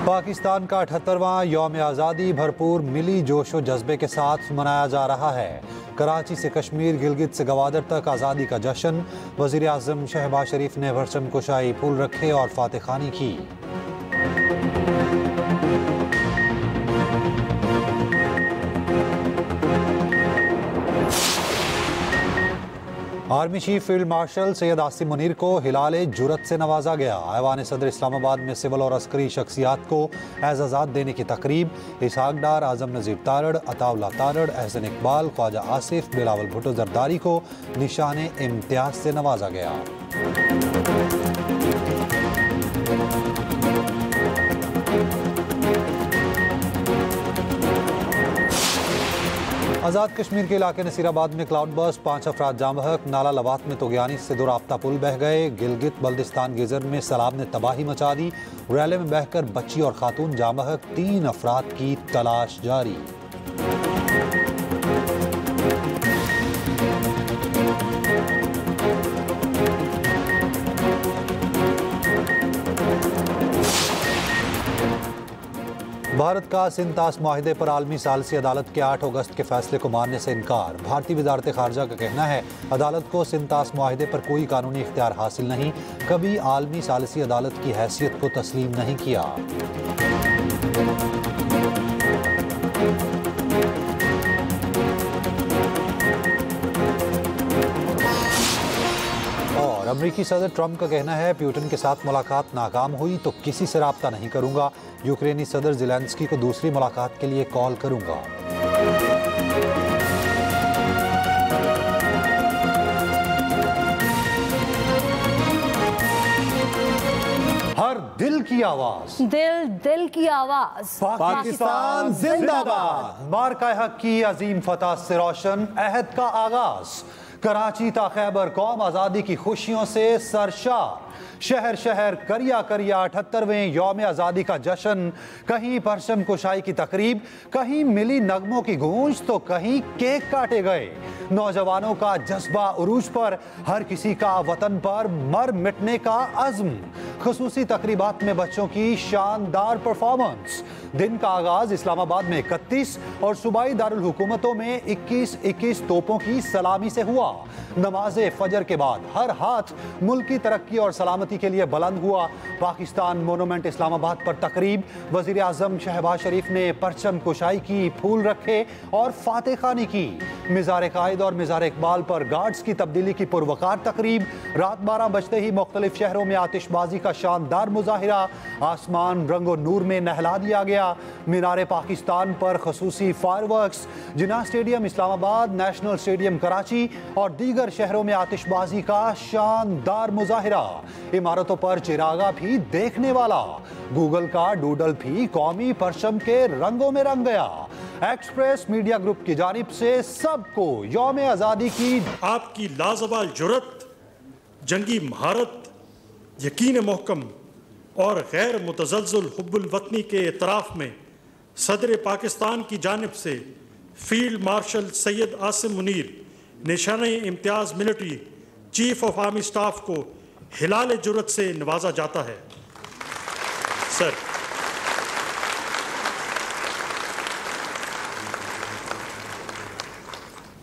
पाकिस्तान का 78वां यौम आज़ादी भरपूर मिली जोशो जज्बे के साथ मनाया जा रहा है। कराची से कश्मीर, गिलगित से गवादर तक आज़ादी का जश्न। वज़ीर आज़म शहबाज शरीफ ने परचम कुशाई, फूल रखे और फातह खानी की। Army chief field marshal Syed Asim Munir को हिलाले जुरत से नवाजा गया। ऐवान सदर इस्लामाबाद में सिविल और अस्करी शख्सियात को एजाज़ात देने की तकरीब। इसहाक डार, आज़म नज़ीर तारड़, अताउल्ला तारड़, एहसन इकबाल, ख्वाजा आसिफ, बिलावल भुट्टो जरदारी को निशाने इम्तियाज से नवाजा गया। आज़ाद कश्मीर के इलाके नसीराबाद में क्लाउड बर्स्ट, 5 अफराद जाम बहक। नाला लवात में तोगयानी से दुराब्ता पुल बह गए। गिलगित बल्दिस्तान गेजर में सैलाब ने तबाही मचा दी। रैले में बहकर बच्ची और खातून जाम बहक, 3 अफराद की तलाश जारी। भारत का सिंतास मुआहिदे पर आलमी सालसी अदालत के 8 अगस्त के फैसले को मानने से इनकार। भारतीय वजारत खारजा का कहना है अदालत को सिंतास मुआहिदे पर कोई कानूनी इख्तियार हासिल नहीं, कभी आलमी सालसी अदालत की हैसियत को तस्लीम नहीं किया। और अमरीकी सदर ट्रंप का कहना है प्यूटिन के साथ मुलाकात नाकाम हुई तो किसी से राब्ता नहीं करूंगा। यूक्रेनी सदर ज़ेलेंस्की को दूसरी मुलाकात के लिए कॉल करूंगा। हर दिल की आवाज, दिल की आवाज, पाकिस्तान जिंदाबाद। मार्का हक की अजीम फतह से रोशन अहद का आगाज। कराची ता खैबर कौम आज़ादी की खुशियों से सरशार। शहर शहर करिया करिया 78वें यौम आज़ादी का जश्न। कहीं परचम कुशाई की तकरीब, कहीं मिली नगमों की गूंज तो कहीं केक काटे गए। नौजवानों का जज्बा उरूज पर, हर किसी का वतन पर मर मिटने का अज़्म। खुसूसी तकरीबात में बच्चों की शानदार परफॉर्मेंस। दिन का आगाज इस्लामाबाद में 31 और सूबाई दारुल हुकूमतों में 21-21 तोपों की सलामी से हुआ। नमाज़े फजर के बाद हर हाथ मुल्क की तरक्की और सलामती के लिए बुलंद हुआ। पाकिस्तान मोनूमेंट इस्लामाबाद पर तकरीब। वज़ीर आज़म शहबाज शरीफ ने परचम कुशाई की, फूल रखे और फातह खानी की। मिज़ार कायद और मिज़ार इकबाल पर गार्ड्स की तब्दीली की पुरवकार तकरीब। रात 12 बजते ही मुख्तलिफ शहरों में आतिशबाजी का शानदार मुजाहिरा। आसमान रंगो नूर में नहला दिया गया। मीनार पाकिस्तान पर खसूसी fireworks. Jinnah stadium Islamabad, national stadium Karachi और दीगर शहरों में आतिशबाजी का शानदार मुजाहिरा। इमारतों पर चिरागा भी देखने वाला। गूगल का डूडल भी कौमी परचम के रंगों में रंग गया। एक्सप्रेस मीडिया ग्रुप की जानिब से सबको यौम आज़ादी की आपकी लाजवाब जुर्रत, जंगी महारत, यकीन मोहकम और गैर मुतज़ल्ज़िल हुब्बुल वतनी के एतराफ़ में सदर पाकिस्तान की जानिब से field marshal Syed Asim Munir, Nishan-e Imtiaz military chief of army staff को हिलाल जुर्रत से नवाजा जाता है। सर,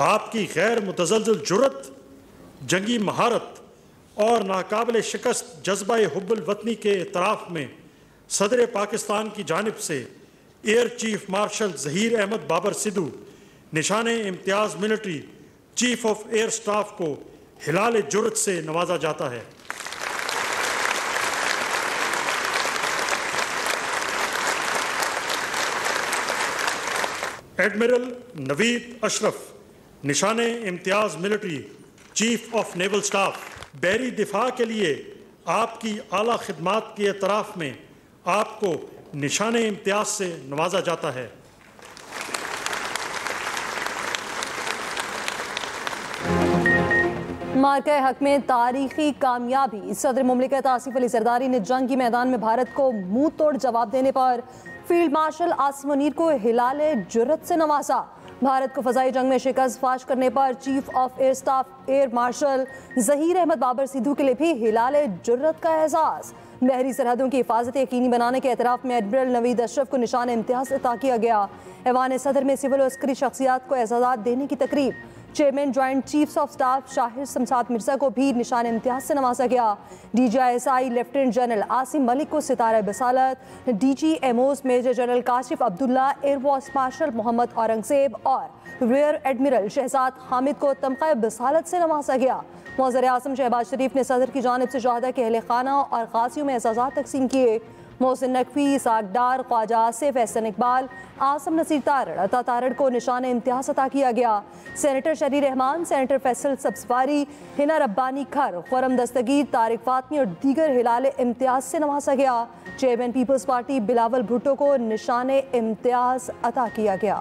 आपकी गैर मुतज़ल्ज़िल जुर्रत, जंगी महारत और नाकाबिल शिकस्त जज्बा हुब्बुल वतनी के एतराफ़ में सदर पाकिस्तान की जानिब से air chief marshal Zaheer Ahmad Babar Sidhu, Nishan-e Imtiaz military chief of air staff को हिलाल जुर्रत से नवाजा जाता है। Admiral Naveed Ashraf, Nishan-e Imtiaz military chief of naval staff, बहरी दिफा के लिए आपकी आला खिदमात के एतराफ़ में आपको निशाने इम्तियाज़ से नवाजा जाता है। मार्का हक में तारीखी कामयाबी। सदर मुमलिकत आसिफ अली जरदारी ने जंग के मैदान में भारत को मुंह तोड़ जवाब देने पर फील्ड मार्शल आसिम मुनीर को हिलाले जुर्रत से नवाजा। भारत को फजाई जंग में शिकस्त फाश करने पर chief of air staff air marshal Zaheer Ahmad Babar Sidhu के लिए भी हिलाले जुर्रत का एहसास। बहरी सरहदों की हिफाजत यकीनी बनाने के एतराफ़ में एडमिरल नवीद अशरफ को निशान इम्तियाज़ अता किया गया। ऐवान सदर में सिविल और अस्करी शख्सियात को एजाज़ात देने की तकरीब। Chairman joint chiefs of staff Shahir Shamshad Mirza को भी निशान इम्तियाज से नवाजा गया। DGISI lieutenant general Asim Malik को सितारा बसालत, DGMOs major general Kashif Abdullah, air vice marshal Mohammad Aurangzeb और रियर एडमिरल शहजाद हामिद को तमग़ा बसालत से नवाजा गया। वज़ीर आज़म शहबाज शरीफ ने सदर की जानिब से शहादा के अहले खाना और गाजियों में एजाज़ात तकसीम किए। मोहसिन नकवी, सागडार, ख्वाजा आसिफ, एहसन इकबाल, आसम नसीर तारड़, अता तारड़ को निशान इम्तियाज अता किया गया। सेनेटर शरी रहमान, सेनेटर फैसल सब्सवारी, हिना रब्बानी खर, खुरम दस्तगीर, तारिक फातमी और दीगर हिलाल इम्तियाज से नवाजा गया। Chairman peoples party Bilawal Bhutto को निशान इम्तियाज अता किया गया।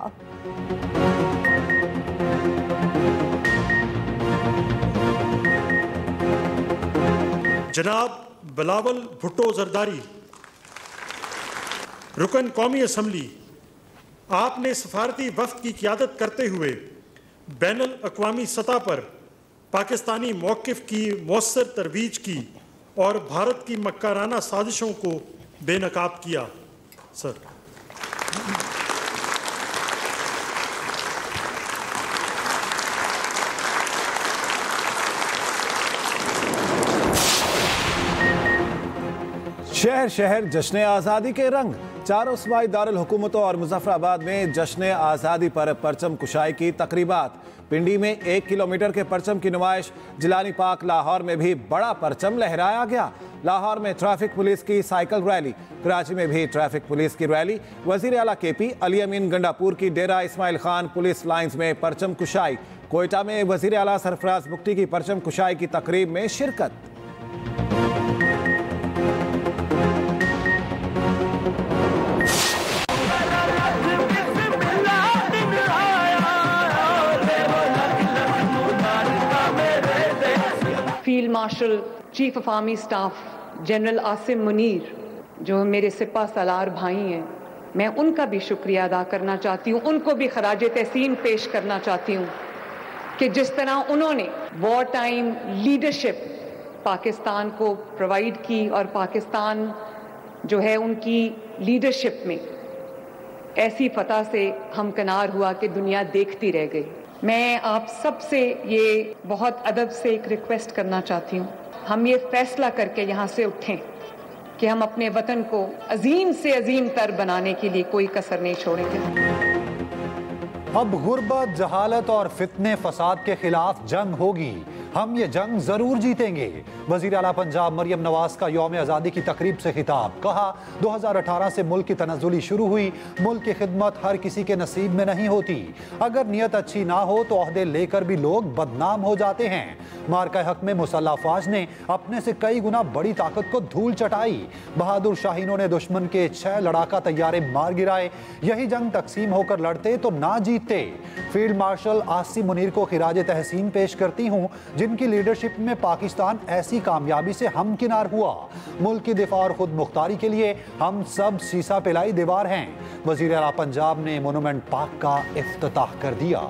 जनाब बिलावल भुट्टो जरदारी, रुकन कौमी असम्बली, आपने सफारती वफ़द की क़ियादत करते हुए बैनुल अक़वामी सतह पर पाकिस्तानी मौक़िफ़ की मौसर तरवीज की और भारत की मक्काराना साजिशों को बेनकाब किया। सर, शहर शहर जश्न आज़ादी के रंग। चारों सूबाई दारुल हुकूमतों और मुजफ्फराबाद में जश्न आज़ादी पर परचम कुशाई की तकरीबात। पिंडी में 1 किलोमीटर के परचम की नुमाइश। जिलानी पाक लाहौर में भी बड़ा परचम लहराया गया। लाहौर में ट्रैफिक पुलिस की साइकिल रैली, कराची में भी ट्रैफिक पुलिस की रैली। वज़ीर आला KP अली अमीन गंडापुर की डेरा इस्माइल खान पुलिस लाइन्स में परचम कुशाई। कोयटा में वज़ीर आला सरफराज बुख्ती की परचम कुशाई की तकरीब में शिरकत। Field marshal chief of army staff general Asim Munir, जो मेरे सिपा सलार भाई हैं, मैं उनका भी शुक्रिया अदा करना चाहती हूँ। उनको भी खराज तहसीन पेश करना चाहती हूँ कि जिस तरह उन्होंने वॉर टाइम लीडरशिप पाकिस्तान को प्रोवाइड की और पाकिस्तान जो है उनकी लीडरशिप में ऐसी फतह से हमकिनार हुआ कि दुनिया देखती रह गई। मैं आप सबसे ये बहुत अदब से एक रिक्वेस्ट करना चाहती हूँ, हम ये फैसला करके यहाँ से उठें कि हम अपने वतन को अजीम से अजीम तर बनाने के लिए कोई कसर नहीं छोड़ेंगे। अब गुर्बत, जहालत और फितने फसाद के खिलाफ जंग होगी। हम ये जंग जरूर जीतेंगे। वज़ीर आला पंजाब मरियम नवाज का यौम आज़ादी की तकरीब से खिताब। कहा, 2018 से मुल्क की तनज़्ज़ुली शुरू हुई। मुल्क की खिदमत हर किसी के नसीब में नहीं होती। अगर नीयत अच्छी ना हो तो ओहदे लेकर भी लोग बदनाम हो जाते हैं। मार्का हक में मुसल्लह अफवाज ने अपने से कई गुना बड़ी ताकत को धूल चटाई। बहादुर शाहीनों ने दुश्मन के 6 लड़ाका तैयारे मार गिराए। यही जंग तकसीम होकर लड़ते तो ना जीतते। फील्ड मार्शल आसिम मुनीर को खिराज तहसीन पेश करती हूँ, जिनकी लीडरशिप में पाकिस्तान ऐसी कामयाबी से हमकिनार हुआ। मुल्क की दिफा और खुद मुख्तारी के लिए हम सब सीसा पिलाई दीवार हैं। वज़ीर आला पंजाब ने मोनूमेंट पार्क का इफ्तिताह कर दिया।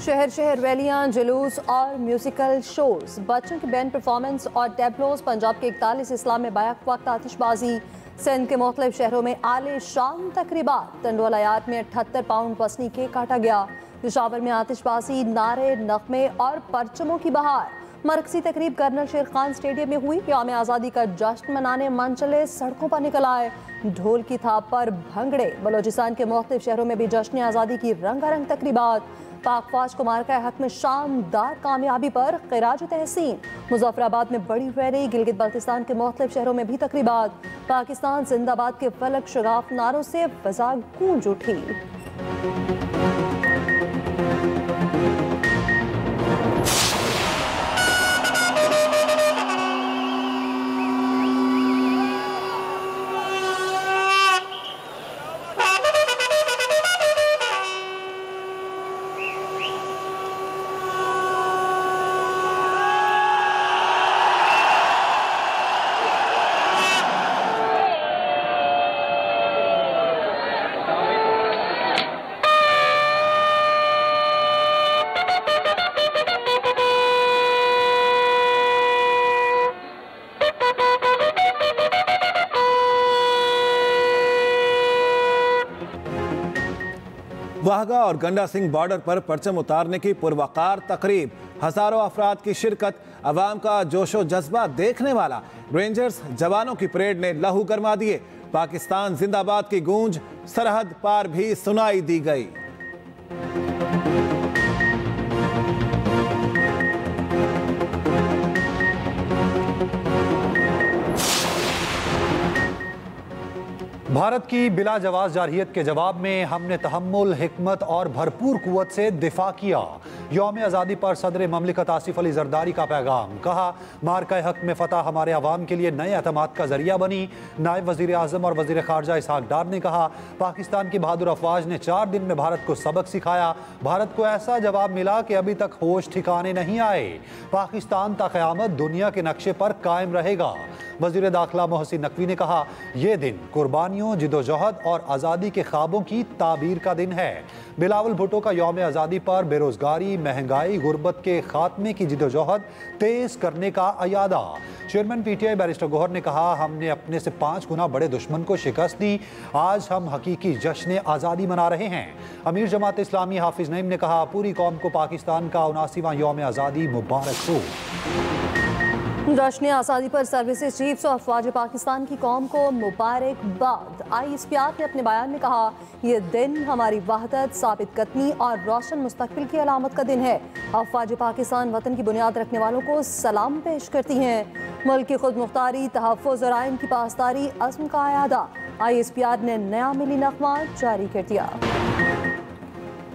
शहर शहर रैलियां, जुलूस और म्यूजिकल शोज, बच्चों की बैंड परफॉर्मेंस और टैबलोज। पंजाब के 41 इस्लाम में बैक वक्त आतिशबाजी। सिंध के मुख्तलिफ शहरों में आले शाम तकरीबात। टंडोलायात में 78 पाउंड पसनी केक काटा गया। पेशावर में आतिशबाजी, नारे, नगमे और परचमों की बहार। मरकजी तकरीब कर्नल शेर खान स्टेडियम में हुई। यौम आज़ादी का जश्न मनाने मनचले सड़कों पर निकल आए। ढोल की थाप पर भंगड़े। बलोचिस्तान के मुख्तलिफ शहरों में भी जश्न आज़ादी की रंगारंग तकरीबात। पाक फौज को मार्का हक में शानदार कामयाबी पर खिराज तहसीन। मुजफ्फराबाद में बड़ी रैली। गिलगित बल्तिस्तान के मुख्तलिफ शहरों में भी तकरीबात। पाकिस्तान जिंदाबाद के फलक शगाफ नारों से फ़ज़ा गूंज उठी। वाहगा और गंडा सिंह बॉर्डर पर परचम उतारने की पुरवकार तकरीब, हजारों अफराद की शिरकत, अवाम का जोशो जज्बा देखने वाला। रेंजर्स जवानों की परेड ने लहू गरमा दिए। पाकिस्तान जिंदाबाद की गूंज सरहद पार भी सुनाई दी गई। भारत की बिला जवाज जारहियत के जवाब में हमने तहम्मुल, हिकमत और भरपूर कुव्वत से दिफा किया। यौम आज़ादी पर सदर ममलिकत आसिफ अली जरदारी का पैगाम, कहा मार्का हक में फतह हमारे अवाम के लिए नए एतमाद का जरिया बनी। नायब वजीर आज़म और वजीर खारजा इसहाक डार ने कहा पाकिस्तान की बहादुर अफवाज ने 4 दिन में भारत को सबक सिखाया। भारत को ऐसा जवाब मिला कि अभी तक होश ठिकाने नहीं आए। पाकिस्तान ता क़यामत दुनिया के नक्शे पर कायम रहेगा। वजीर दाखिला मोहसिन नकवी ने कहा यह दिन कुर्बानियों, जिदोजहद और आज़ादी के ख्वाबों की ताबीर का दिन है। बिलावल भुट्टो का यौम आज़ादी पर बेरोजगारी, महंगाई, गुर्बत के खात्मे की जिदोजहद तेज करने का अयादा। चेयरमैन PTI बैरिस्टर गौहर ने कहा हमने अपने से 5 गुना बड़े दुश्मन को शिकस्त दी। आज हम हकीकी जश्न आज़ादी मना रहे हैं। अमीर जमात इस्लामी हाफिज नईम ने कहा पूरी कौम को पाकिस्तान का 79वां यौम आज़ादी मुबारक हो। जश्न आज़ादी पर सर्विसेज चीफ्स और अफवाज पाकिस्तान की कौम को मुबारकबाद। ISPR ने अपने बयान में कहा यह दिन हमारी वहदत, साबित कदमी और रोशन मुस्तकबिल की अलामत का दिन है। अफवाज पाकिस्तान वतन की बुनियाद रखने वालों को सलाम पेश करती हैं। मुल्क की खुद मुख्तारी, तहफ़्फ़ुज़ और आइन की पासदारी अज़्म का अयादा। ISPR ने नया मिली नग़मा जारी कर दिया।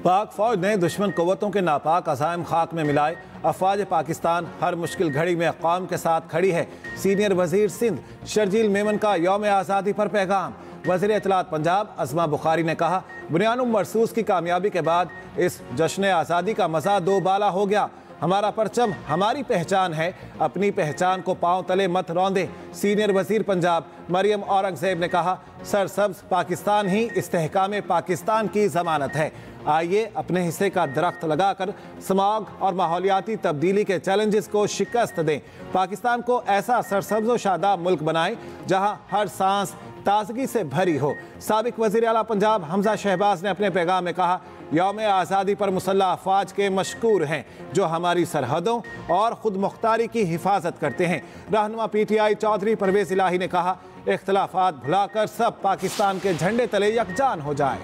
पाक फौज ने दुश्मन कुव्वतों के नापाक अज़ाइम खाक में मिलाए। अफवाज पाकिस्तान हर मुश्किल घड़ी में कौम के साथ खड़ी है। सीनियर वजीर सिंध शर्जील मेमन का यौम आज़ादी पर पैगाम। वज़ीर इत्तलात पंजाब अज़मा बुखारी ने कहा बुनियानुम मरसूस की कामयाबी के बाद इस जश्न आज़ादी का मज़ा दो बाला हो गया। हमारा परचम हमारी पहचान है, अपनी पहचान को पांव तले मत रौंदे। सीनियर वजीर पंजाब मरियम औरंगजेब ने कहा सरसब्ज पाकिस्तान ही इस्तेहकाम पाकिस्तान की जमानत है। आइए अपने हिस्से का दरख्त लगाकर स्मॉग और माहौलियाती तब्दीली के चैलेंजेस को शिकस्त दें। पाकिस्तान को ऐसा सरसब्ज व शादाब मुल्क बनाएं जहां हर सांस ताजगी से भरी हो। साबिक वज़ीर आला पंजाब हमजा शहबाज ने अपने पैगाम में कहा यौम आज़ादी पर मुसल्लह अफवाज के मशकूर हैं जो हमारी सरहदों और खुद मुख्तारी की हिफाजत करते हैं। रहनुमा PTI चौधरी परवेज़ इलाही ने कहा इख्तिलाफात भुलाकर सब पाकिस्तान के झंडे तले यकजान हो जाए।